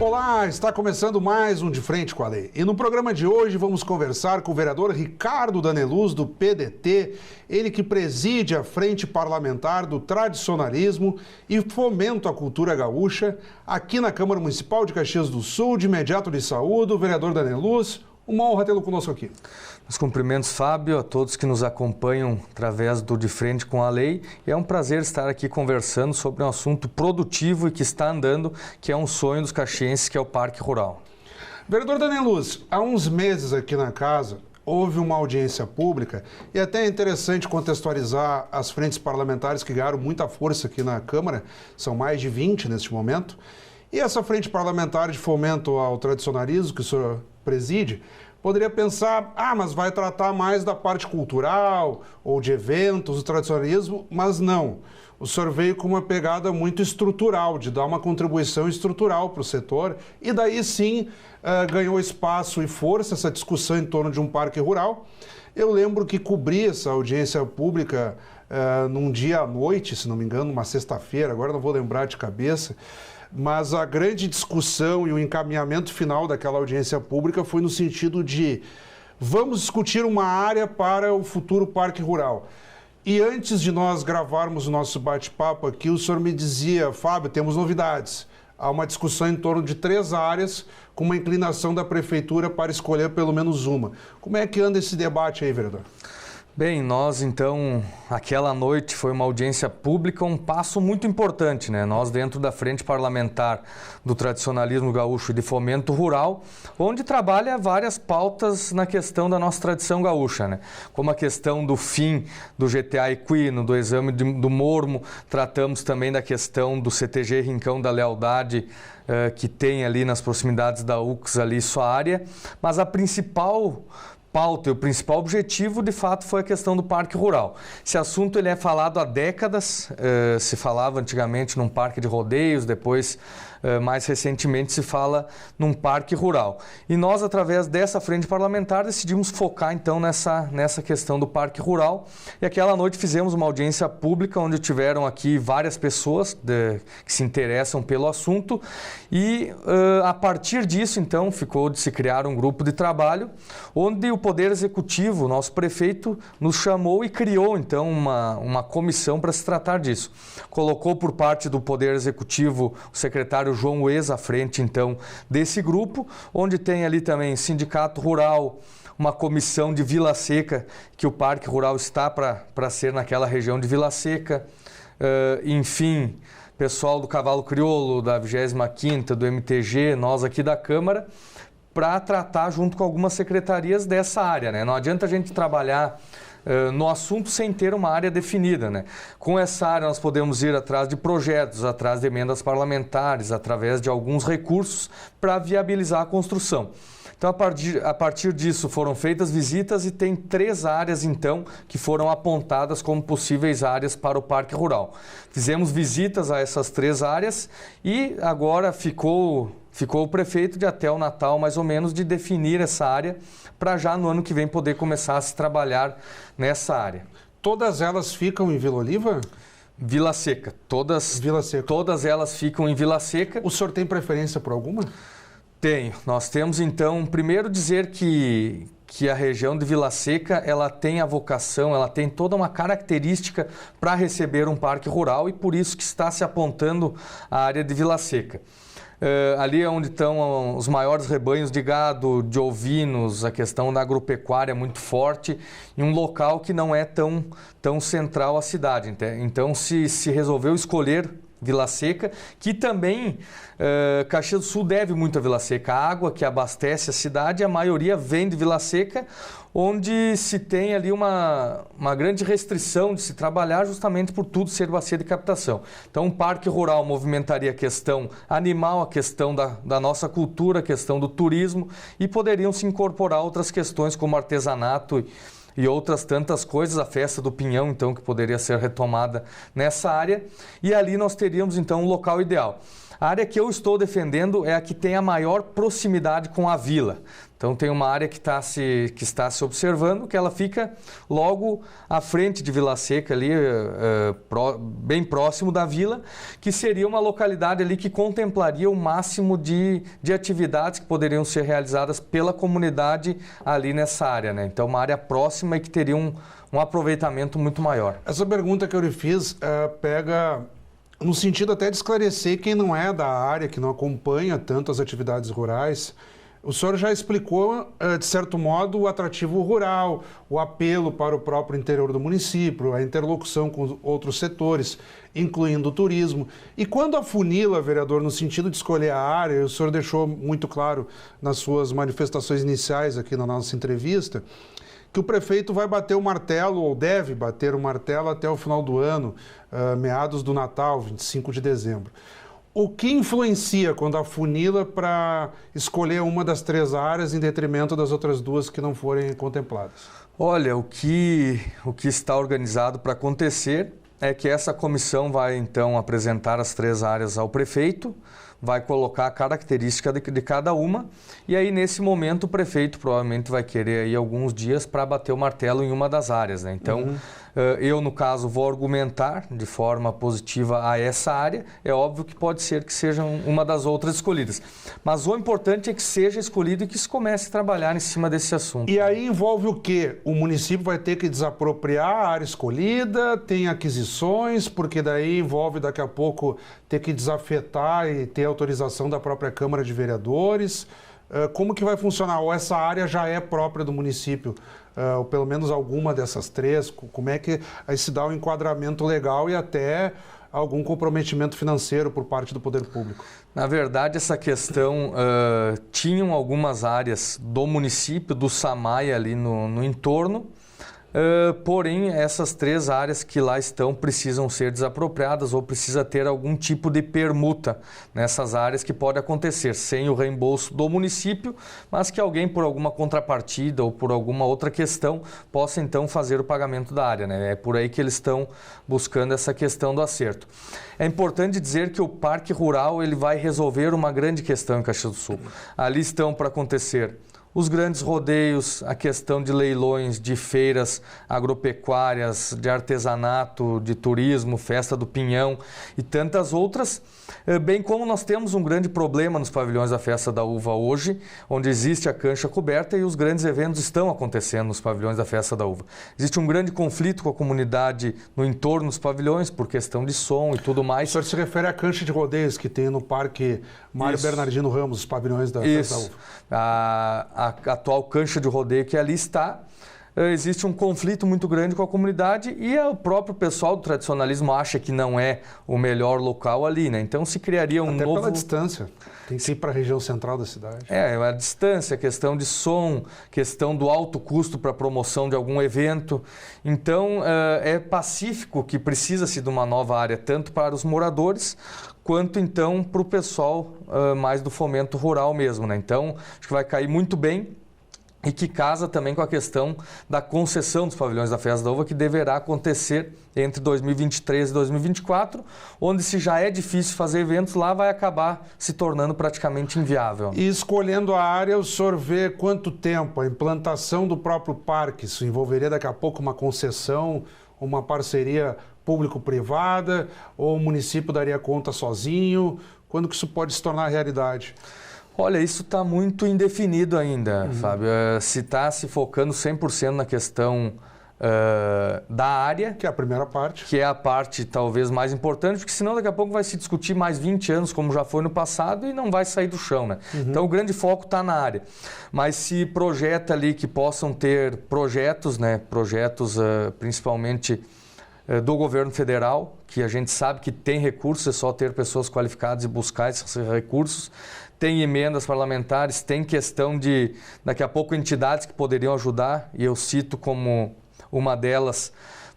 Olá, está começando mais um De Frente com a Lei. E no programa de hoje vamos conversar com o vereador Ricardo Daneluz, do PDT, ele que preside a Frente Parlamentar do Tradicionalismo e Fomento à Cultura Gaúcha, aqui na Câmara Municipal de Caxias do Sul. De imediato lhe saúdo, vereador Daneluz, uma honra tê-lo conosco aqui. Os cumprimentos, Fábio, a todos que nos acompanham através do De Frente com a Lei. É um prazer estar aqui conversando sobre um assunto produtivo e que está andando, que é um sonho dos caxienses, que é o Parque Rural. Vereador Daneluz, há uns meses aqui na casa houve uma audiência pública e até é interessante contextualizar as frentes parlamentares que ganharam muita força aqui na Câmara, são mais de 20 neste momento, e essa frente parlamentar de fomento ao tradicionalismo que o senhor preside, poderia pensar, mas vai tratar mais da parte cultural ou de eventos, do tradicionalismo, mas não. O senhor veio com uma pegada muito estrutural, de dar uma contribuição estrutural para o setor, e daí sim ganhou espaço e força essa discussão em torno de um parque rural. Eu lembro que cobri essa audiência pública num dia à noite, se não me engano, uma sexta-feira, agora não vou lembrar de cabeça, mas a grande discussão e o encaminhamento final daquela audiência pública foi no sentido de vamos discutir uma área para o futuro parque rural. E antes de nós gravarmos o nosso bate-papo aqui, o senhor me dizia, Fábio, temos novidades. Há uma discussão em torno de 3 áreas com uma inclinação da prefeitura para escolher pelo menos uma. Como é que anda esse debate aí, vereador? Bem, nós então, aquela noite foi uma audiência pública, um passo muito importante, né? Nós dentro da Frente Parlamentar do Tradicionalismo Gaúcho e de Fomento Rural, onde trabalha várias pautas na questão da nossa tradição gaúcha, né? Como a questão do fim do GTA equino, do exame do mormo, tratamos também da questão do CTG Rincão da Lealdade, que tem ali nas proximidades da UX ali sua área, mas a principal pauta e o principal objetivo, de fato, foi a questão do parque rural. Esse assunto ele é falado há décadas, se falava antigamente num parque de rodeios, depois, mais recentemente, se fala num parque rural. E nós, através dessa frente parlamentar, decidimos focar, então, nessa questão do parque rural. E aquela noite fizemos uma audiência pública, onde tiveram aqui várias pessoas que se interessam pelo assunto. E, a partir disso, então, ficou de se criar um grupo de trabalho, onde o Poder Executivo, nosso prefeito, nos chamou e criou, então, uma comissão para se tratar disso. Colocou por parte do Poder Executivo o secretário João Uez à frente, então, desse grupo, onde tem ali também Sindicato Rural, uma comissão de Vila Seca, que o Parque Rural está para ser naquela região de Vila Seca, enfim, pessoal do Cavalo Crioulo, da 25ª, do MTG, nós aqui da Câmara, para tratar junto com algumas secretarias dessa área, né? Não adianta a gente trabalhar no assunto sem ter uma área definida, né? Com essa área nós podemos ir atrás de projetos, atrás de emendas parlamentares, através de alguns recursos para viabilizar a construção. Então, a partir disso, foram feitas visitas e tem 3 áreas, então, que foram apontadas como possíveis áreas para o Parque Rural. Fizemos visitas a essas 3 áreas e agora ficou o prefeito de até o Natal, mais ou menos, de definir essa área para já no ano que vem poder começar a se trabalhar nessa área. Todas elas ficam em Vila Oliva? Vila Seca. Vila Seca. Todas elas ficam em Vila Seca. O senhor tem preferência por alguma? Tenho. Nós temos, então, primeiro dizer que a região de Vila Seca, ela tem a vocação, ela tem toda uma característica para receber um parque rural e por isso que está se apontando a área de Vila Seca. Ali é onde estão os maiores rebanhos de gado, de ovinos, a questão da agropecuária é muito forte, em um local que não é tão central à cidade. Então, se resolveu escolher Vila Seca, que também Caxias do Sul deve muito a Vila Seca. A água que abastece a cidade, a maioria vem de Vila Seca, onde se tem ali uma grande restrição de se trabalhar justamente por tudo ser bacia de captação. Então, um parque rural movimentaria a questão animal, a questão da nossa cultura, a questão do turismo e poderiam se incorporar outras questões como artesanato e outras tantas coisas, a festa do Pinhão, então, que poderia ser retomada nessa área, e ali nós teríamos, então, um local ideal. A área que eu estou defendendo é a que tem a maior proximidade com a vila. Então tem uma área que está se observando, que ela fica logo à frente de Vila Seca, ali, bem próximo da vila, que seria uma localidade ali que contemplaria o máximo de atividades que poderiam ser realizadas pela comunidade ali nessa área, né? Então uma área próxima e que teria um aproveitamento muito maior. Essa pergunta que eu lhe fiz pega no sentido até de esclarecer quem não é da área, que não acompanha tanto as atividades rurais. O senhor já explicou, de certo modo, o atrativo rural, o apelo para o próprio interior do município, a interlocução com outros setores, incluindo o turismo. E quando afunila, vereador, no sentido de escolher a área, o senhor deixou muito claro nas suas manifestações iniciais aqui na nossa entrevista, que o prefeito vai bater o martelo, ou deve bater o martelo até o final do ano, meados do Natal, 25 de dezembro. O que influencia quando afunila para escolher uma das 3 áreas em detrimento das outras 2 que não forem contempladas? Olha, o que está organizado para acontecer é que essa comissão vai então apresentar as 3 áreas ao prefeito, vai colocar a característica de cada uma e aí nesse momento o prefeito provavelmente vai querer aí alguns dias para bater o martelo em uma das áreas, né? Então eu no caso vou argumentar de forma positiva a essa área, é óbvio que pode ser que seja uma das outras escolhidas, mas o importante é que seja escolhido e que se comece a trabalhar em cima desse assunto. E aí envolve o quê? O município vai ter que desapropriar a área escolhida, tem aquisições, porque daí envolve daqui a pouco ter que desafetar e ter autorização da própria Câmara de Vereadores. Como que vai funcionar? Ou essa área já é própria do município? Ou pelo menos alguma dessas 3? Como é que aí se dá o enquadramento legal e até algum comprometimento financeiro por parte do poder público? Na verdade, essa questão, tinham algumas áreas do município, do SAMAI ali no entorno, porém essas 3 áreas que lá estão precisam ser desapropriadas ou precisa ter algum tipo de permuta nessas áreas que pode acontecer sem o reembolso do município, mas que alguém por alguma contrapartida ou por alguma outra questão possa então fazer o pagamento da área, né? É por aí que eles estão buscando essa questão do acerto. É importante dizer que o Parque Rural ele vai resolver uma grande questão em Caxias do Sul. Ali estão para acontecer os grandes rodeios, a questão de leilões, de feiras agropecuárias, de artesanato, de turismo, festa do Pinhão e tantas outras, bem como nós temos um grande problema nos pavilhões da Festa da Uva hoje, onde existe a cancha coberta e os grandes eventos estão acontecendo nos pavilhões da Festa da Uva. Existe um grande conflito com a comunidade no entorno dos pavilhões por questão de som e tudo mais. O senhor se refere à cancha de rodeios que tem no Parque Mário Bernardino Ramos, os pavilhões da Festa da Uva. A atual cancha de rodeio que ali está, existe um conflito muito grande com a comunidade e o próprio pessoal do tradicionalismo acha que não é o melhor local ali, né? Então se criaria um Até novo... pela distância, tem que ir para a região central da cidade. A distância, questão de som, questão do alto custo para promoção de algum evento. Então é pacífico que precisa-se de uma nova área, tanto para os moradores quanto então para o pessoal mais do fomento rural mesmo, né? Então acho que vai cair muito bem e que casa também com a questão da concessão dos pavilhões da Festa da Uva, que deverá acontecer entre 2023 e 2024, onde se já é difícil fazer eventos, lá vai acabar se tornando praticamente inviável. E escolhendo a área, o senhor vê quanto tempo a implantação do próprio parque? Isso envolveria daqui a pouco uma concessão, uma parceria público-privada, ou o município daria conta sozinho? Quando que isso pode se tornar realidade? Olha, isso está muito indefinido ainda, Fábio. Se está se focando 100% na questão da área. Que é a primeira parte. Que é a parte talvez mais importante, porque senão daqui a pouco vai se discutir mais 20 anos, como já foi no passado, e não vai sair do chão, né? Então o grande foco está na área. Mas se projeta ali que possam ter projetos, né? Projetos principalmente do governo federal, que a gente sabe que tem recursos, é só ter pessoas qualificadas e buscar esses recursos. Tem emendas parlamentares, tem questão de, daqui a pouco, entidades que poderiam ajudar, e eu cito como uma delas,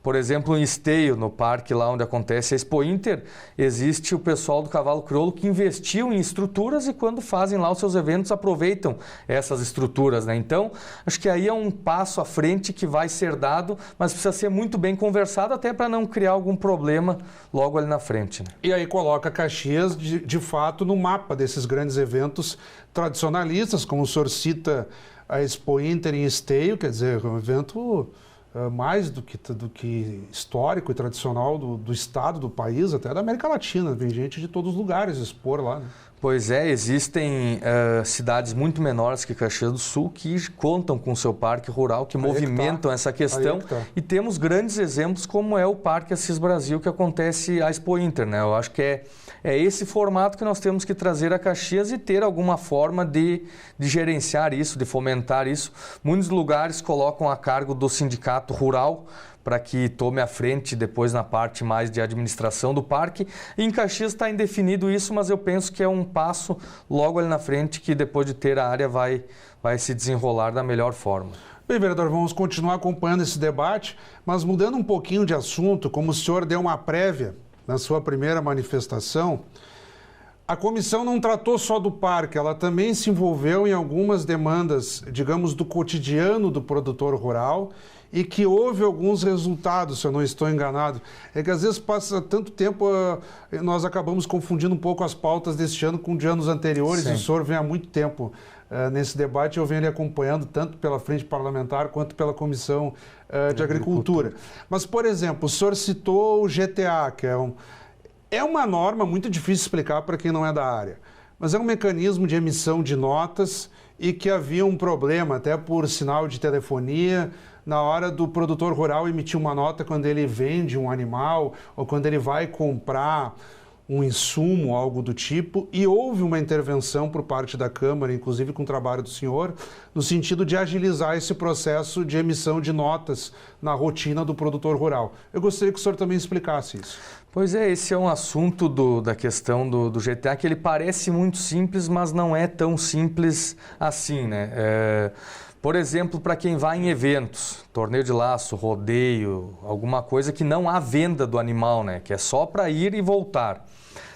Por exemplo, em Esteio, no parque lá onde acontece a Expo Inter, existe o pessoal do Cavalo Crioulo que investiu em estruturas e quando fazem lá os seus eventos aproveitam essas estruturas, né? Então, acho que aí é um passo à frente que vai ser dado, mas precisa ser muito bem conversado até para não criar algum problema logo ali na frente, né? E aí coloca Caxias, de fato, no mapa desses grandes eventos tradicionalistas, como o senhor cita a Expo Inter em Esteio, quer dizer, um evento mais do que histórico e tradicional do estado, do país, até da América Latina. Vem gente de todos os lugares expor lá, né? Pois é, existem cidades muito menores que Caxias do Sul que contam com seu parque rural, que movimentam essa questão. E temos grandes exemplos como é o Parque Assis Brasil, que acontece a Expo Inter, né? Eu acho que é esse formato que nós temos que trazer a Caxias e ter alguma forma de gerenciar isso, de fomentar isso. Muitos lugares colocam a cargo do sindicato rural, para que tome a frente depois na parte mais de administração do parque. E em Caxias está indefinido isso, mas eu penso que é um passo logo ali na frente que depois de ter a área vai se desenrolar da melhor forma. Bem, vereador, vamos continuar acompanhando esse debate, mas mudando um pouquinho de assunto, como o senhor deu uma prévia na sua primeira manifestação, a comissão não tratou só do parque, ela também se envolveu em algumas demandas, digamos, do cotidiano do produtor rural, e que houve alguns resultados, se eu não estou enganado. É que às vezes passa tanto tempo, nós acabamos confundindo um pouco as pautas deste ano com de anos anteriores. Sim. E o senhor vem há muito tempo nesse debate, eu venho ele acompanhando tanto pela frente parlamentar quanto pela Comissão de Agricultura. Mas, por exemplo, o senhor citou o GTA, que é uma norma muito difícil de explicar para quem não é da área, mas é um mecanismo de emissão de notas e que havia um problema, até por sinal de telefonia, na hora do produtor rural emitir uma nota quando ele vende um animal ou quando ele vai comprar um insumo, algo do tipo, e houve uma intervenção por parte da Câmara, inclusive com o trabalho do senhor, no sentido de agilizar esse processo de emissão de notas na rotina do produtor rural. Eu gostaria que o senhor também explicasse isso. Pois é, esse é um assunto da questão do GTA que ele parece muito simples, mas não é tão simples assim, né? Por exemplo, para quem vai em eventos, torneio de laço, rodeio, alguma coisa que não há venda do animal, né? Que é só para ir e voltar.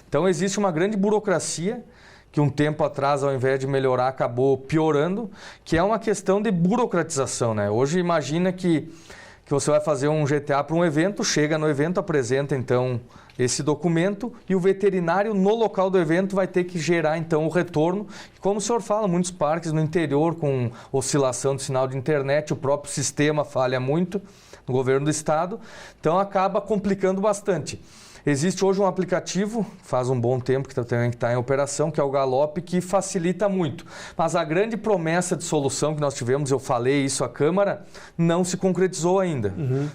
Então existe uma grande burocracia que um tempo atrás, ao invés de melhorar, acabou piorando, que é uma questão de burocratização, né? Hoje imagina que você vai fazer um GTA para um evento, chega no evento, apresenta então esse documento e o veterinário no local do evento vai ter que gerar então o retorno. Como o senhor fala, muitos parques no interior com oscilação de sinal de internet, o próprio sistema falha muito no governo do estado, então acaba complicando bastante. Existe hoje um aplicativo, faz um bom tempo que está em operação, que é o Galope, que facilita muito. Mas a grande promessa de solução que nós tivemos, eu falei isso à Câmara, não se concretizou ainda.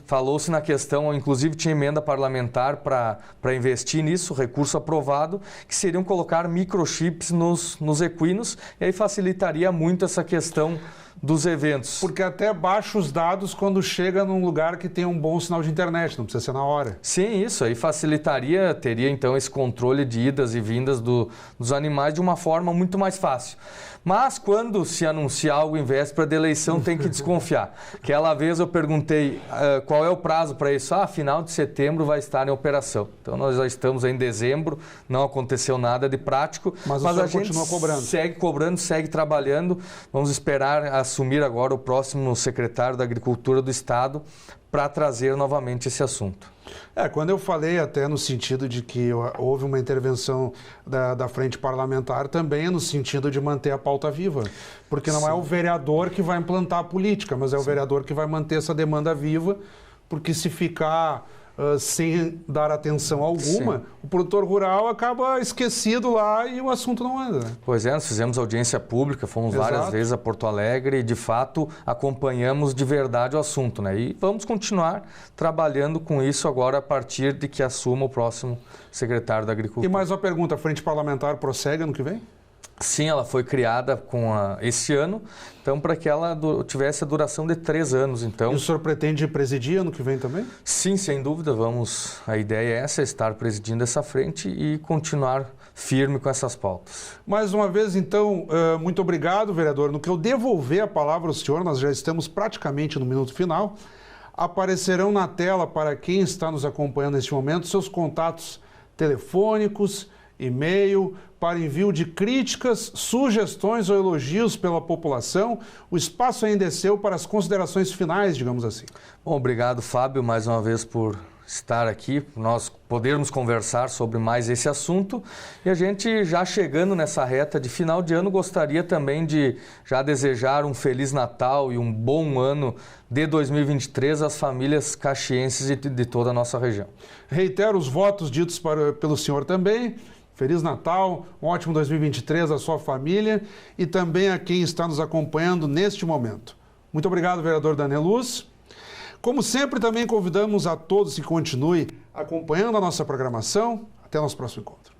Falou-se na questão, inclusive tinha emenda parlamentar para investir nisso, recurso aprovado, que seriam colocar microchips nos equinos, e aí facilitaria muito essa questão dos eventos. Porque até baixa os dados quando chega num lugar que tem um bom sinal de internet, não precisa ser na hora. Sim, isso aí facilitaria, teria então esse controle de idas e vindas dos animais de uma forma muito mais fácil. Mas quando se anuncia algo em véspera de eleição, tem que desconfiar. Aquela vez eu perguntei qual é o prazo para isso. Final de setembro vai estar em operação. Então nós já estamos em dezembro, não aconteceu nada de prático. Mas a gente continua cobrando. Segue cobrando, segue trabalhando. Vamos esperar assumir agora o próximo secretário da Agricultura do Estado para trazer novamente esse assunto. Quando eu falei até no sentido de que houve uma intervenção da frente parlamentar, também é no sentido de manter a pauta viva. Porque não é o vereador que vai implantar a política, mas é o vereador que vai manter essa demanda viva, porque se ficar sem dar atenção alguma, o produtor rural acaba esquecido lá e o assunto não anda. Né? Pois é, nós fizemos audiência pública, fomos várias vezes a Porto Alegre e, de fato, acompanhamos de verdade o assunto. Né? E vamos continuar trabalhando com isso agora a partir de que assuma o próximo secretário da Agricultura. E mais uma pergunta, a frente parlamentar prossegue ano que vem? Sim, ela foi criada esse ano, então para que ela tivesse a duração de 3 anos. Então, e o senhor pretende presidir ano que vem também? Sim, sem dúvida, a ideia é essa, estar presidindo essa frente e continuar firme com essas pautas. Mais uma vez, então, muito obrigado, vereador. No que eu devolver a palavra ao senhor, nós já estamos praticamente no minuto final. aparecerão na tela para quem está nos acompanhando neste momento seus contatos telefônicos, e-mail, para envio de críticas, sugestões ou elogios pela população. O espaço ainda é seu para as considerações finais, digamos assim. Bom, obrigado, Fábio, mais uma vez por estar aqui, por nós podermos conversar sobre mais esse assunto. E a gente, já chegando nessa reta de final de ano, gostaria também de já desejar um Feliz Natal e um bom ano de 2023 às famílias caxienses de toda a nossa região. Reitero os votos ditos pelo senhor também. Feliz Natal, um ótimo 2023 à sua família e também a quem está nos acompanhando neste momento. Muito obrigado, vereador Daniel Luz. Como sempre, também convidamos a todos que continuem acompanhando a nossa programação. Até o nosso próximo encontro.